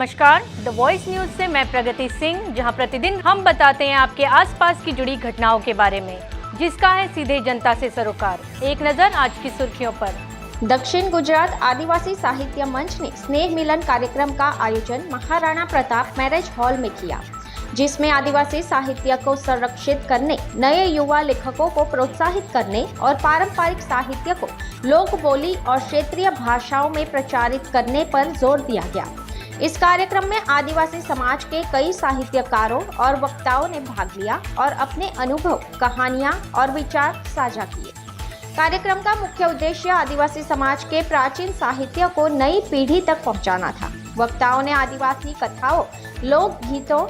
नमस्कार, the voice news से मैं प्रगति सिंह, जहां प्रतिदिन हम बताते हैं आपके आसपास की जुड़ी घटनाओं के बारे में, जिसका है सीधे जनता से सरोकार। एक नजर आज की सुर्खियों पर। दक्षिण गुजरात आदिवासी साहित्य मंच ने स्नेह मिलन कार्यक्रम का आयोजन महाराणा प्रताप मैरिज हॉल में किया, जिसमें आदिवासी साहित्य को संरक्षित करने, नए युवा लेखकों को प्रोत्साहित करने और पारंपरिक साहित्य को लोक बोली और क्षेत्रीय भाषाओं में प्रचारित करने पर जोर दिया गया। इस कार्यक्रम में आदिवासी समाज के कई साहित्यकारों और वक्ताओं ने भाग लिया और अपने अनुभव, कहानियां और विचार साझा किए। कार्यक्रम का मुख्य उद्देश्य आदिवासी समाज के प्राचीन साहित्य को नई पीढ़ी तक पहुंचाना था। वक्ताओं ने आदिवासी कथाओं, लोक गीतों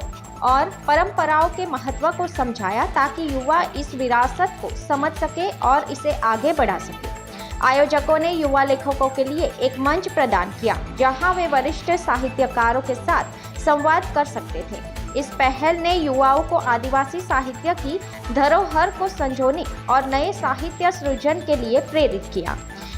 और परंपराओं के महत्व को समझाया ताकि युवा इस विरासत को समझ सके और इसे आगे बढ़ा सके। आयोजकों ने युवा लेखकों के लिए एक मंच प्रदान किया, जहां वे वरिष्ठ साहित्यकारों के साथ संवाद कर सकते थे। इस पहल ने युवाओं को आदिवासी साहित्य की धरोहर को संजोने और नए साहित्य सृजन के लिए प्रेरित किया।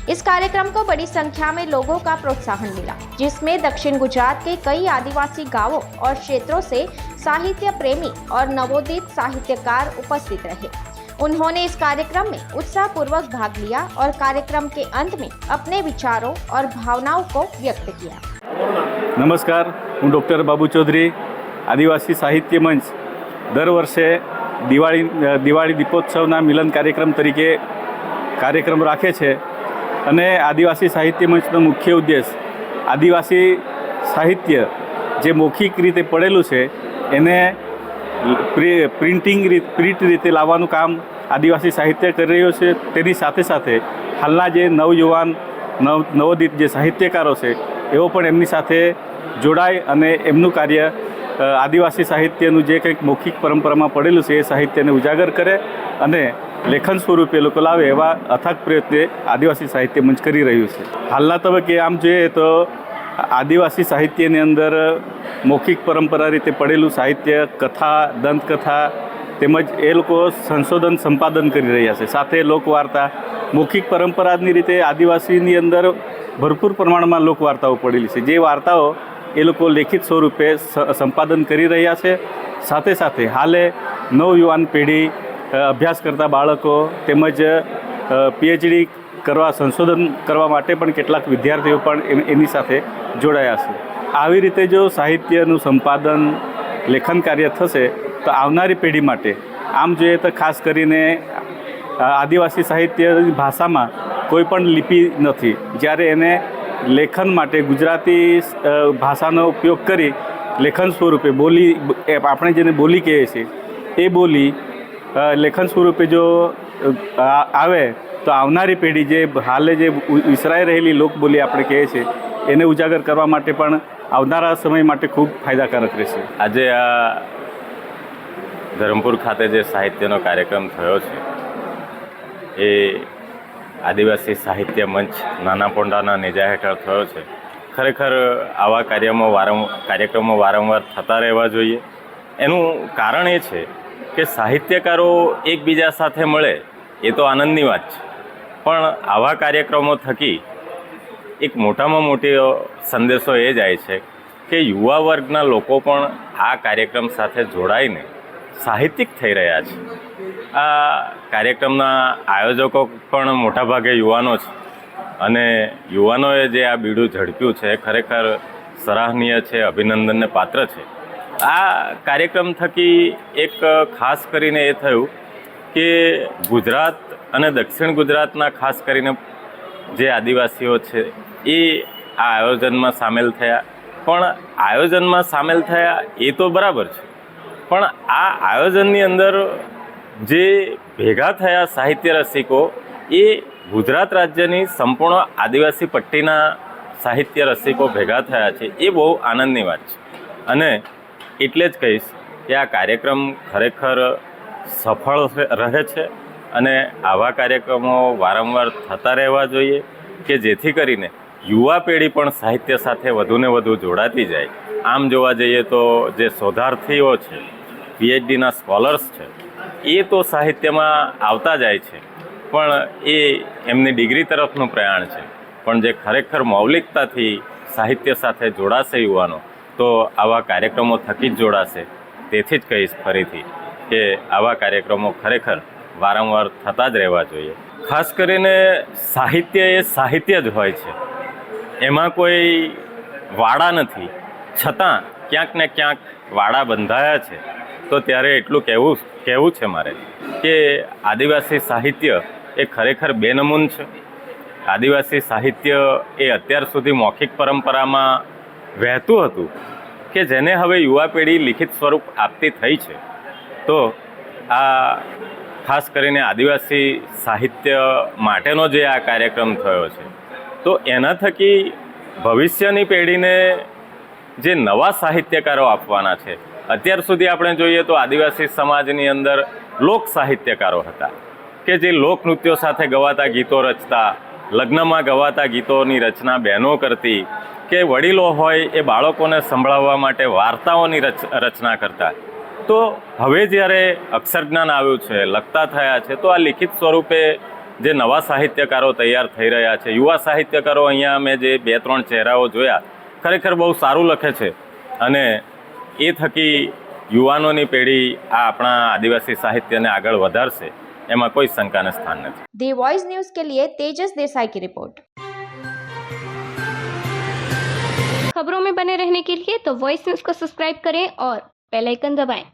इस कार्यक्रम को बड़ी संख्या में लोगों का प्रोत्साहन मिला, जिसमें दक्षिण गुजरात के कई आदिवासी गांवों और क्षेत्रों से साहित्य प्रेमी और नवोदित साहित्यकार उपस्थित रहे। उन्होंने इस कार्यक्रम में उत्साहपूर्वक भाग लिया और कार्यक्रम के अंत में अपने विचारों और भावनाओं को व्यक्त किया। नमस्कार, હું ડૉક્ટર બાબુ ચૌધરી, આદિવાસી સાહિત્ય મંચ દર વર્ષે દિવાળી દીપોત્સવના મિલન કાર્યક્રમ તરીકે કાર્યક્રમ રાખે છે અને આદિવાસી સાહિત્ય મંચનો મુખ્ય ઉદ્દેશ આદિવાસી સાહિત્ય જે મૌખિક રીતે પડેલું છે એને પ્રિન્ટ રીતે લાવવાનું કામ આદિવાસી સાહિત્ય કરી રહ્યો છે। તેની સાથે સાથે હાલના જે નવયુવાન નવોદિત જે સાહિત્યકારો છે એઓ પણ એમની સાથે જોડાય અને એમનું કાર્ય આદિવાસી સાહિત્યનું જે કંઈક મૌખિક પરંપરામાં પડેલું છે એ સાહિત્યને ઉજાગર કરે અને લેખન સ્વરૂપે લોકો લાવે એવા અથાગ પ્રયત્ને આદિવાસી સાહિત્ય મંચ કરી રહ્યું છે। હાલના તબક્કે આમ જોઈએ તો આદિવાસી સાહિત્યની અંદર મૌખિક પરંપરા રીતે પડેલું સાહિત્ય, કથા, દંતકથા તેમજ એ લોકો સંશોધન સંપાદન કરી રહ્યા છે। સાથે લોકવાર્તા, મૌખિક પરંપરાની રીતે આદિવાસીની અંદર ભરપૂર પ્રમાણમાં લોકવાર્તાઓ પડેલી છે, જે વાર્તાઓ એ લોકો લેખિત સ્વરૂપે સંપાદન કરી રહ્યા છે। સાથે સાથે હાલે નવયુવાન પેઢી, અભ્યાસ કરતા બાળકો તેમજ પીએચડી કરવા, સંશોધન કરવા માટે પણ કેટલાક વિદ્યાર્થીઓ પણ એની સાથે જોડાયા છે। આવી રીતે જો સાહિત્યનું સંપાદન, લેખન કાર્ય થશે તો આવનારી પેઢી માટે આમ જોઈએ તો ખાસ કરીને આદિવાસી સાહિત્યની ભાષામાં કોઈ પણ લિપિ નથી, જ્યારે એને લેખન માટે ગુજરાતી ભાષાનો ઉપયોગ કરી લેખન સ્વરૂપે બોલી, આપણે જેને બોલી કહીએ છીએ એ બોલી લેખન સ્વરૂપે જો આવે તો આવનારી પેઢી જે હાલે જે વિસરાઈ રહેલી લોકબોલી આપણે કહીએ છીએ એને ઉજાગર કરવા માટે પણ આવનારા સમય માટે ખૂબ ફાયદાકારક રહેશે। આજે આ ધરમપુર ખાતે જે સાહિત્યનો કાર્યક્રમ થયો છે એ આદિવાસી સાહિત્ય મંચ નાના પોંડાના નેજા હેઠળ થયો છે। ખરેખર આવા કાર્યક્રમો વારંવાર થતા રહેવા જોઈએ। એનું કારણ એ છે કે સાહિત્યકારો એકબીજા સાથે મળે એ તો આનંદની વાત છે, પણ આવા કાર્યક્રમો થકી એક મોટામાં મોટી સંદેશો એ જાય છે કે યુવા વર્ગના લોકો પણ આ કાર્યક્રમ સાથે જોડાઈને સાહિત્યિક થઈ રહ્યા છે। આ કાર્યક્રમના આયોજકો પણ મોટાભાગે યુવાનો છે અને યુવાનોએ જે આ બીડું ઝડપ્યું છે ખરેખર સરાહનીય છે, અભિનંદનને પાત્ર છે। આ કાર્યક્રમ થકી એક ખાસ કરીને એ થયું કે ગુજરાત અને દક્ષિણ ગુજરાતના ખાસ કરીને જે આદિવાસીઓ છે એ આ આયોજનમાં સામેલ થયા। પણ આયોજનમાં સામેલ થયા એ તો બરાબર છે, પણ આ આયોજનની અંદર જે ભેગા થયા સાહિત્ય રસિકો એ ગુજરાત રાજ્યની સંપૂર્ણ આદિવાસી પટ્ટીના સાહિત્ય રસિકો ભેગા થયા છે, એ બહુ આનંદની વાત છે। અને એટલે જ કહીશ કે આ કાર્યક્રમ ખરેખર સફળ રહે છે અને આવા કાર્યક્રમો વારંવાર થતા રહેવા જોઈએ કે જેથી કરીને યુવા પેઢી પણ સાહિત્ય સાથે વધુને વધુ જોડાતી જાય। આમ જોવા જઈએ તો જે શોધાર્થીઓ છે, પીએચડીના સ્કોલર્સ છે એ તો સાહિત્યમાં આવતા જાય છે, પણ એ એમની ડિગ્રી તરફનું પ્રયાણ છે, પણ જે ખરેખર મૌલિકતાથી સાહિત્ય સાથે જોડાશે યુવાનો તો આવા કાર્યક્રમો થકી જ જોડાશે. તેથી જ કહીશ ફરીથી કે આવા કાર્યક્રમો ખરેખર વારંવાર થતા જ રહેવા જોઈએ. ખાસ કરીને સાહિત્ય એ સાહિત્ય જ હોય છે, એમાં કોઈ વાડા નથી, છતાં ક્યાંક ને ક્યાંક વાડા બંધાયા છે. તો ત્યારે એટલું કહેવું છે મારે કે આદિવાસી સાહિત્ય એ ખરેખર બેનમૂન છે. આદિવાસી સાહિત્ય એ અત્યાર સુધી મૌખિક પરંપરામાં વહેતું હતું કે જેને હવે યુવા પેઢી લિખિત સ્વરૂપ આપતી થઈ છે. તો આ ખાસ કરીને આદિવાસી સાહિત્ય માટેનો જે આ કાર્યક્રમ થયો છે, તો એના થકી ભવિષ્યની પેઢીને જે નવા સાહિત્યકારો આપવાના છે. અત્યાર સુધી આપણે જોઈએ તો આદિવાસી સમાજની અંદર લોક સાહિત્યકારો હતા કે જે લોકનૃત્યો સાથે ગવાતા ગીતો રચતા, લગ્નમાં ગવાતા ગીતોની રચના બહેનો કરતી, કે વડીલો હોય એ બાળકોને સંભળાવવા માટે વાર્તાઓની રચના કરતા. તો હવે જ્યારે અક્ષરજ્ઞાન આવ્યું છે, લખતા થયા છે, તો આ લિખિત સ્વરૂપે જે નવા સાહિત્યકારો તૈયાર થઈ રહ્યા છે, યુવા સાહિત્યકારો, અહીંયા મેં જે 2-3 ચહેરાઓ જોયા, ખરેખર બહુ સારું લખે છે. અને એ થકી યુવાનોની પેઢી આ આપણા આદિવાસી સાહિત્યને આગળ વધારશે, એમાં કોઈ શંકાને સ્થાન નથી. दी वॉइस न्यूज के लिए तेजस देसाई की रिपोर्ट। खबरों में बने रहने के लिए तो वॉइस न्यूज को सब्सक्राइब करें और बेल आइकन दबाएं।